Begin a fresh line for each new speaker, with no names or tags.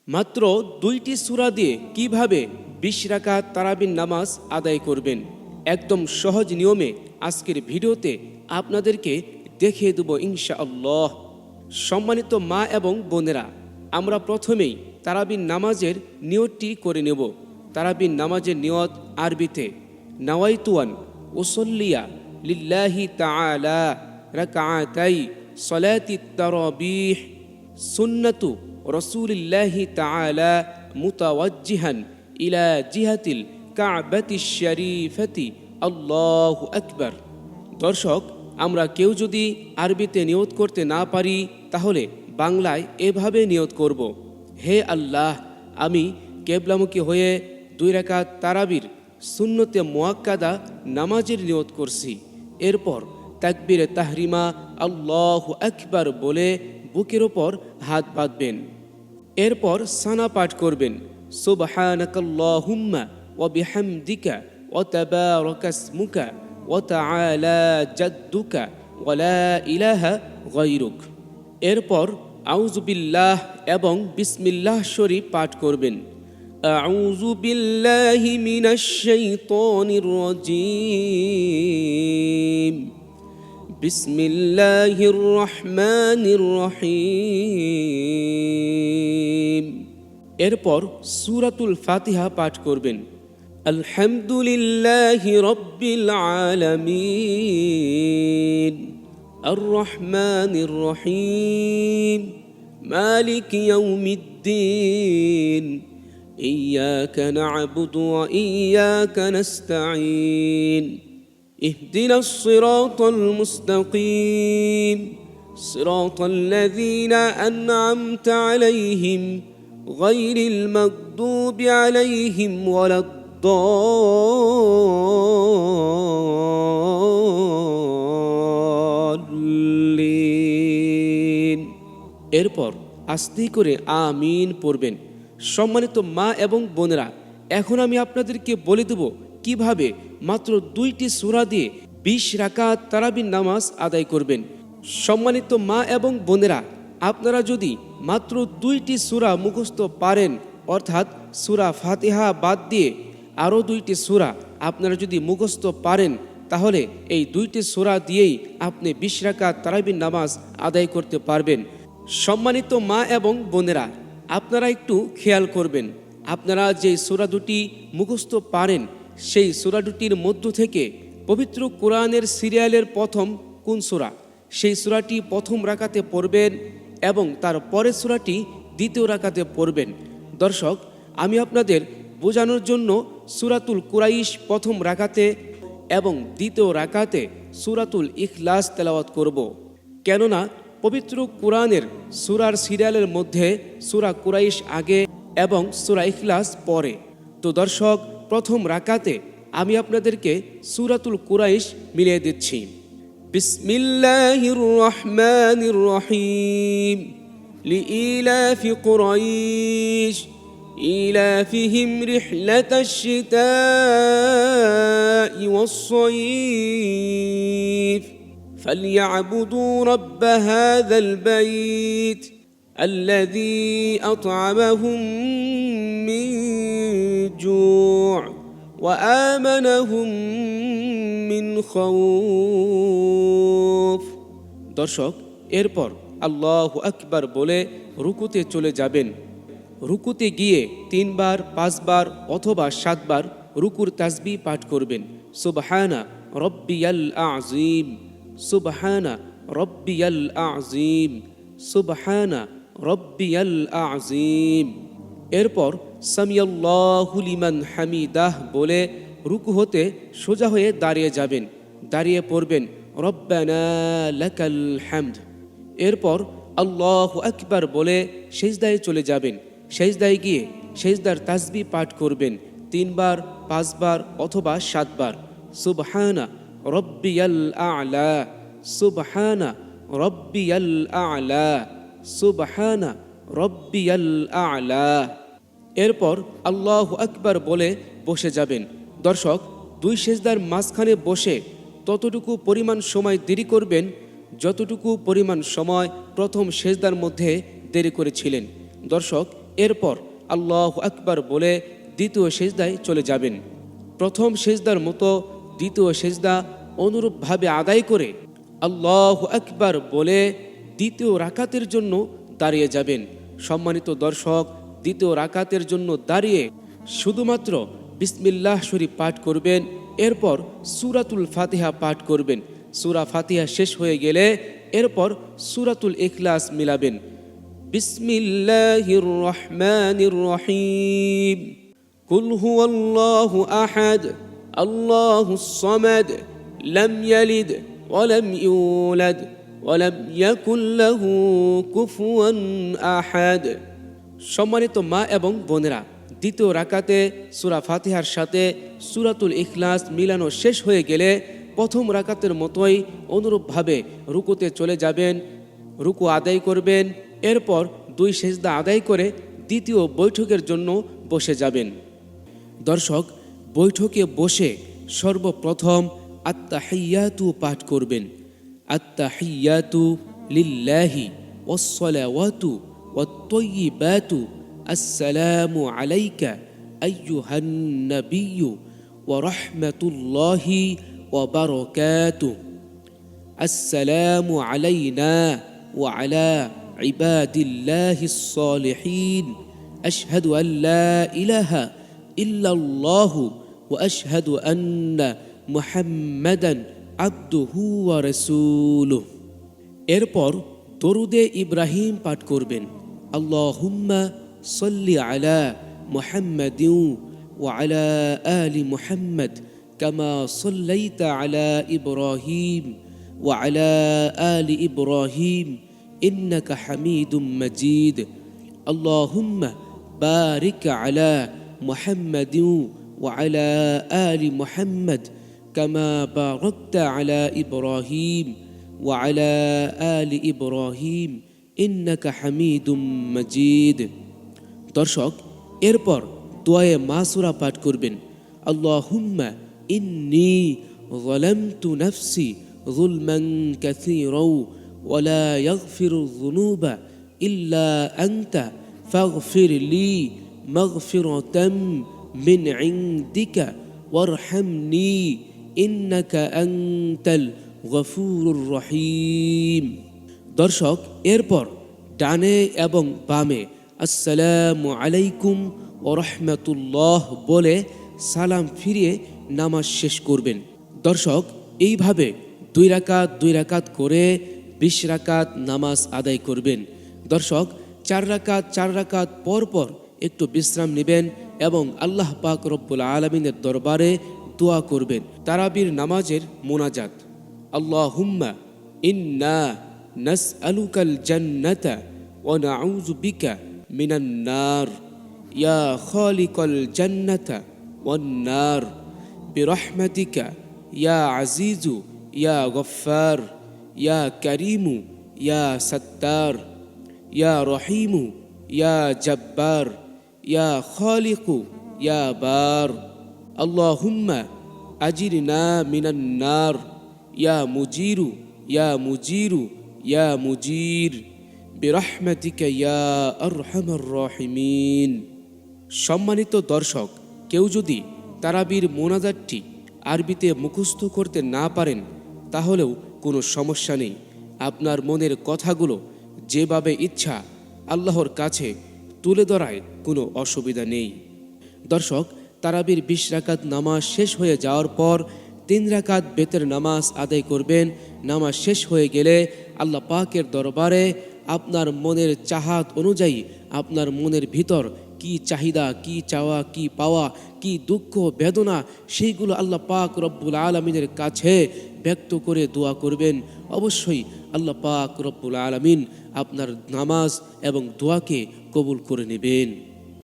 মাত্র 2টি সূরা দিয়ে কিভাবে 20 রাকাত তারাবির নামাজ আদায় করবেন, একদম সহজ নিয়মে আজকের ভিডিওতে আপনাদেরকে দেখিয়ে দেব ইনশাআল্লাহ। সম্মানিত মা এবং বোনেরা, আমরা প্রথমেই তারাবির নামাজের নিয়তটি করে নেব। তারাবির নামাজের নিয়ত আরবিতে নাওয়াইতুয়ান উসল্লিয়া লিল্লাহি তাআলা রাকাআতাই সলাতিত তারাবিহ সুন্নাতু রাসূলিল্লাহি তাআলা মুতাওয়াজ্জিহান ইলা জিহাতিল কাবাতিশ শরীফাতি আল্লাহু আকবার। দর্শক, আমরা কেউ যদি আরবিতে নিয়ত করতে না পারি তাহলে বাংলায় এভাবে নিয়ত করব। হে আল্লাহ, আমি কেবলামুখী হয়ে 2 রাকাত তারাবির সুন্নতে মুআক্কাদা নামাজের নিয়ত করছি। এরপর তাকবীরে তাহরিমা আল্লাহু আকবার বলে বুকের ওপর হাত বাঁধবেন। এরপর সানা পাঠ করবেন, সুবহানাকাল্লাহুম্মা ওয়া বিহামদিকা ওয়া তাবারাকা ইসমুকা ওয়া তাআলা জাদ্দুকা ওয়া লা ইলাহা গায়রুক। এরপর আউযু বিল্লাহ এবং বিসমিল্লাহ শরীফ পাঠ করবেন। আউযু বিল্লাহি মিনাশ শাইতানির রাজীম, বিসমিল্লাহির রহমানির রহিম। এরপর সূরাতুল ফাতিহা পাঠ করবেন। আলহামদুলিল্লাহি রাব্বিল আলামিন আর রহমানির রহিম মালিকি ইয়াউমিদ্দিন ইয়্যাকা না'বুদু ওয়া ইয়্যাকা নাস্তাঈন ইহদিনাস সিরাতাল মুস্তাকিম সিরাতাল লাযীনা আন'আমতা আলাইহিম গায়রিল মাগদুবি আলাইহিম ওয়ালাদ-দাল্লিন। এরপর আস্তে করে আমিন পড়বেন। সম্মানিত মা এবং বোনেরা, এখন আমি আপনাদেরকে বলে দেব কিভাবে মাত্র 2টি সূরা দিয়ে 20 রাকাত তারাবির নামাজ আদায় করবেন। সম্মানিত মা এবং বোনেরা, আপনারা যদি মাত্র 2টি সূরা মুখস্থ পারেন, অর্থাৎ সূরা ফাতিহা বাদ দিয়ে আরও 2টি সূরা আপনারা যদি মুখস্থ পারেন, তাহলে এই 2টি সূরা দিয়েই আপনি 20 রাকাত তারাবির নামাজ আদায় করতে পারবেন। সম্মানিত মা এবং বোনেরা, আপনারা একটু খেয়াল করবেন, আপনারা যে সূরা দুটি মুখস্থ পারেন সেই সূরা দুটির মধ্য থেকে পবিত্র কোরআনের সিরিয়ালের প্রথম কোন সূরা, সেই সূরাটি প্রথম রাকাতে পড়বেন এবং তার পরের সূরাটি দ্বিতীয় রাকাতে পড়বেন। দর্শক, আমি আপনাদের বোঝানোর জন্য সূরাতুল কুরাইশ প্রথম রাকাতে এবং দ্বিতীয় রাকাতে সূরাতুল ইখলাস তেলাওয়াত করব। কেননা পবিত্র কোরআনের সূরার সিরিয়ালের মধ্যে সূরা কুরাইশ আগে এবং সূরা ইখলাস পরে। তো দর্শক, প্রথম রাকাতে আমি আপনাদেরকে সূরাতুল কুরাইশ মিলিয়ে দিচ্ছি। বিসমিল্লাহির রহমানির রহিম লিইলাফি কুরাইশ ইলাফিহিম রিহলাতাশ শিতাই ওয়াস-সাইফ فليعبدوا رب هذا البيت الذي أطعمهم من جوع وآمنهم من خوف। দর্শক, এরপর আল্লাহু আকবার বলে রুকুতে চলে যাবেন। রুকুতে গিয়ে 3 বার 5 বার অথবা 7 বার রুকুর তাসবিহ পাঠ করবেন। সুবহানা রব্বিয়াল আযীম, সুবহানা রব্বিয়াল আযীম, সুবহানা রব্বিয়াল আযীম। এরপর সামিয়াল্লাহু লিমান হামিদাহ বলে রুকু হতে সোজা হয়ে দাঁড়িয়ে যাবেন। দাঁড়িয়ে পড়বেন রব্বানা লাকাল হামদ। এরপর আল্লাহু আকবার বলে সিজদায় চলে যাবেন। সিজদায় গিয়ে সিজদার তাসবিহ পাঠ করবেন 3 বার 5 বার অথবা 7 বার। সুবহানা রব্বিয়াল আ'লা, সুবহানা রব্বিয়াল আ'লা, সুবহানা রব্বিয়াল আ'লা। এরপর আল্লাহু আকবার বলে বসে যাবেন। দর্শক, 2 সিজদার মাঝখানে বসে ততটুকু পরিমাণ সময় দেরি করবেন যতটুকু পরিমাণ সময় প্রথম সিজদার মধ্যে দেরি করেছিলেন। দর্শক, এরপর আল্লাহু আকবার বলে দ্বিতীয় সেজদায় চলে যাবেন। প্রথম সেজদার মতো দ্বিতীয় সেজদা অনুরূপভাবে আদায় করে আল্লাহু আকবার বলে দ্বিতীয় রাকাতের জন্য দাঁড়িয়ে যাবেন। সম্মানিত দর্শক, দ্বিতীয় রাকাতের জন্য দাঁড়িয়ে শুধুমাত্র বিসমিল্লাহ শরীফ পাঠ করবেন। এরপর সূরাতুল ফাতিহা পাঠ করবেন। সূরা ফাতিহা শেষ হয়ে গেলে এরপর সূরাতুল ইখলাস মিলাবেন। বিসমিল্লাহির রহমানির রহিম। কুল হুয়াল্লাহু আহাদ আল্লাহুস সামাদ লাম ইয়ালিদ ওয়া লাম ইউলাদ ওয়া লাম ইয়াকুল লাহু কুফুয়ান আহাদ। সম্মানিত মা এবং বোনেরা, দ্বিতীয় রাকাতে সূরা ফাতিহার সাথে সূরাতুল ইখলাস মিলানো শেষ হয়ে গেলে প্রথম রাকাতের মতোই অনুরূপভাবে রুকুতে চলে যাবেন, রুকু আদায় করবেন। এরপর দুই সেজদা আদায় করে দ্বিতীয় বৈঠকের জন্য বসে যাবেন। দর্শক, বৈঠকে বসে সর্বপ্রথম আত্তাহিয়াতু পাঠ করবেন। আত্তাহিয়াতু লিল্লাহি ওয়াসসালাওয়াতু ওয়াত-তাইয়্যিবাতু আসসালামু আলাইকা আইয়ুহান নাবিয়্যু ওয়া রাহমাতুল্লাহি ওয়া বারাকাতুহু। আসসালামু আলাইনা ওয়া আলা ইবাদিল্লাহিস সালিহিন। আশহাদু আল লা ইলাহা ইল্লাল্লাহু ওয়া আশহাদু আন্না মুহাম্মাদান আবদুহু ওয়া রাসূলুহু। এরপর দরুদে ইব্রাহিম পাঠ করবেন। আল্লাহুম্মা সাল্লি আলা মুহাম্মাদিন ওয়া আলা আলি মুহাম্মাদ কামা সাল্লাইতা আলা ইব্রাহিম ওয়া আলা আলি ইব্রাহিম ইন্নাকা হামিদুম মাজিদ। আল্লাহুম্মা বারিক আলা মুহাম্মাদিন ওয়া আলা আলি মুহাম্মাদ কামা বারাকতা আলা ইব্রাহিম ওয়া আলা আলি ইব্রাহিম ইন্নাকা হামিদুম মাজিদ। দর্শক, এরপর দোয়ায়ে মাসুরা পাঠ করবেন। আল্লাহুম্মা ইন্নী যালামতু নাফসি যুলমান কাসীরাও ওয়া লা ইয়াগফিরুয যুনুবা ইল্লা আনতা ফাগফির লি মাগফিরাতাম মিন ইনদিকা ওয়ারহামনি ইন্নাকা আনতাল গফুরুর রহিম। দর্শক, এরপর ডানে এবং বামে আসসালামু আলাইকুম ওয়া রাহমাতুল্লাহ বলে সালাম ফিরিয়ে নামাজ শেষ করবেন। দর্শক, এইভাবে দুই রাকাত করে 20 রাকাত নামাজ আদায় করবেন। দর্শক, 4 রাকাত পর পর একটু বিশ্রাম নেবেন এবং আল্লাহ পাক রব্বুল আলামিনের দরবারে দোয়া করবেন। তারাবির নামাজের মোনাজাত। আল্লাহুম্মা ইন্না নাসআলুকাল জান্নাতা ওয়া নাউযু বিকা মিনান নার ইয়া খালিকাল জান্নাতা ওয়ান নার বিরহমাতিকা ইয়া আজিজু ইয়া গফফার ইয়া কারীমু ইয়া সাত্তার ইয়া রহিমু ইয়া জব্বার ইয়া খালিকু ইয়া বার। আল্লাহুম্মা আজিরনা মিনান নার ইয়া মুজিরু ইয়া মুজিরু ইয়া মুজির বিরহমাতিকা ইয়া আরহামার রাহিমিন। সম্মানিত দর্শক, কেউ যদি তারাবির মোনাজাতটি আরবিতে মুখস্থ করতে না পারেন তাহলেও কোনো সমস্যা নেই। আপনার মনের কথাগুলো যেভাবে ইচ্ছা আল্লাহর কাছে তুলে ধরায় কোনো অসুবিধা নেই। দর্শক, তারাবির 20 রাকাত নামাজ শেষ হয়ে যাওয়ার পর 3 রাকাত বেতের নামাজ আদায় করবেন। নামাজ শেষ হয়ে গেলে আল্লাহ পাকের দরবারে আপনার মনের চাহাত অনুযায়ী আপনার মনের ভিতর কি চাহিদা, কি চাওয়া, কি পাওয়া, কি দুঃখ বেদনা, সেইগুলো আল্লাহ পাক রব্বুল আলামিনের কাছে ব্যক্ত করে দোয়া করবেন। অবশ্যই আল্লাহ পাক রব্বুল আলামিন আপনার নামাজ এবং দোয়াকে কবুল করে নেবেন।